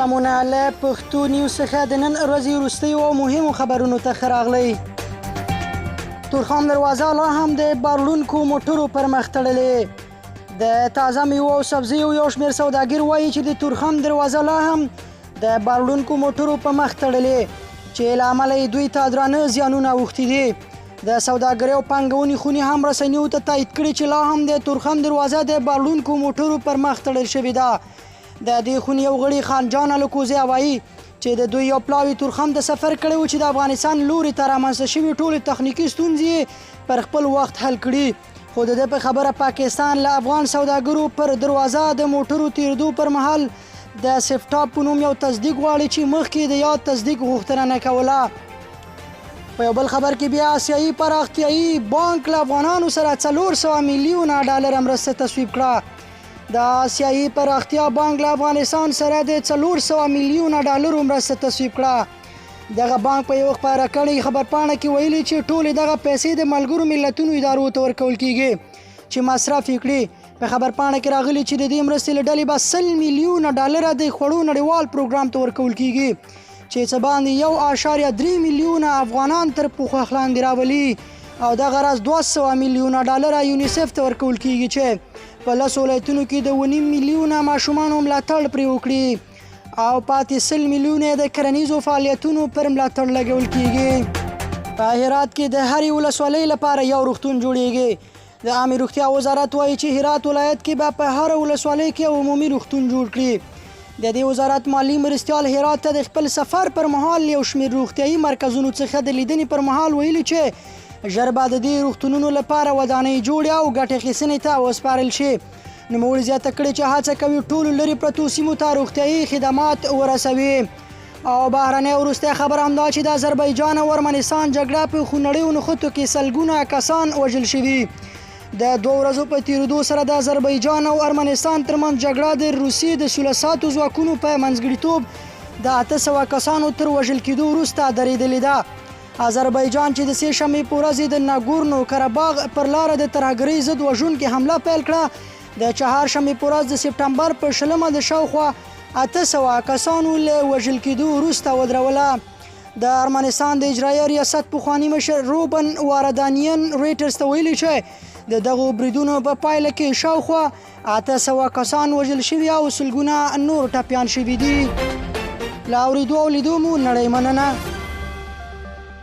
سلامونه له پښتو نیوز څخه د نن ورځې وروستیو او مهمو خبرونو ته ښه راغلی. تورخم دروازه لا هم د بارلونکو موټرو پر مخ تړلې. د تازه میوو او سبزیو یو شمېر سوداګر وایي چې د تورخم دروازه لا هم د بارلونکو موټرو په مخ تړلې چې له امله یې دوی ته درانه زیانونه اوښتي دي. د سوداګرۍ او پانګونې خونې هم رسنیو ته تایید کړي چې لا هم د تورخم دروازه د بارلونکو موټرو پر مخ تړل شوې ده. د دې خونې یو غړي خان جان الکوزی وایي چې د دوی یو پلاوي تورخم د سفر کړی و چې د افغانستان لوري ته رامنځته شوي ټولې تخنیکي ستونزې پر خپل وخت حل کړي. خو د دې په خبره پاکستان له افغان سوداګرو پر دروازه د موټرو تیرېدو پر مهال د سیفټاپ په نوم یو تصدیق غواړي چې مخکې د یاد تصدیق غوښتنه نه کوله. په یو بل خبر کې بیا آسیایي پراختیایي بانک له افغانانو سره 400 میلیونه ډالر مرسته تصویب کړه. د آسیایي پراختیا بانک له افغانستان سره د 400 میلیونه ډالرو مرسته تصویب کړه. دغه بانک په یو خپاره کړی خبرپاڼه کې ویلي چې ټولې دغه پیسې د ملګرو ملتونو ادارو ته ورکول کیږي چې مصرف یې کړي. په خبرپاڼه کې راغلي چې د دې مرستې له ډلې به 100 میلیونه ډالره د خوړو نړیوال پروګرام ته ورکول کیږي چې څه باندې 1.3 میلیونه افغانان تر پوښښ لاندې راولي او دغه راز 200 میلیونه ډالره یونیسف ته ورکول کیږي چې په 10 ولایتونو کې د 1.5 میلیونه ماشومانو ملاتړ پرې وکړي او پاتې 100 میلیونه د کرنیزو فعالیتونو پر ملاتړ لګول کیږي. په هرات کې د هرې ولسوالۍ لپاره یو روغتون جوړیږي. د عامې روغتیا وزارت وایي چې هرات ولایت کې به په هر ولسوالۍ کې عمومي روغتون جوړ کړي. د دې وزارت مالی مرستیال هرات ته د خپل سفر پر مهال یو شمېر روغتیایي مرکزونو څخه د لیدنې پر مهال ویلي چې ژر به د دې روغتونونو لپاره ودانۍ جوړې او ګټې اخیستنې ته وسپارل شي. نوموړي زیاته کړې چې هڅه کوي ټولو لرې پرتو سیمو ته روغتیایي خدمات ورسوي. او بهرنۍ وروستۍ خبر همدا چې د آذربایجان او ارمنستان جګړه په خونړیو نښتو کې سلګونه کسان وژل شوي. د 2 ورځو په تیریدو سره د آذربایجان او ارمنستان ترمنځ جګړه د روسیې د 16 ساعتو ځواکونو په منځګړیتوب د 800 کسانو تر وژل کېدو وروسته درېدلې ده. آذربایجان چې د 3 شنبې په ورځ د ناګورنو کراباغ پر لاره د ترهګرۍ ضد وژونکې حمله پیل کړه، د 4 شنبې په ورځ د سپټمبر په 20 د شاوخوا 800 کسانو له وژل کېدو وروسته ودروله. د ارمنستان د اجرایه ریاست پخواني مشر روبن واردانیان ریټرز ته ویلي چې د دغو بریدونو په پایله کې شاوخوا 800 کسان وژل شوي او سلګونه نور ټپیان شوي دي. له اورېدو او لیدو مو نړۍ مننه.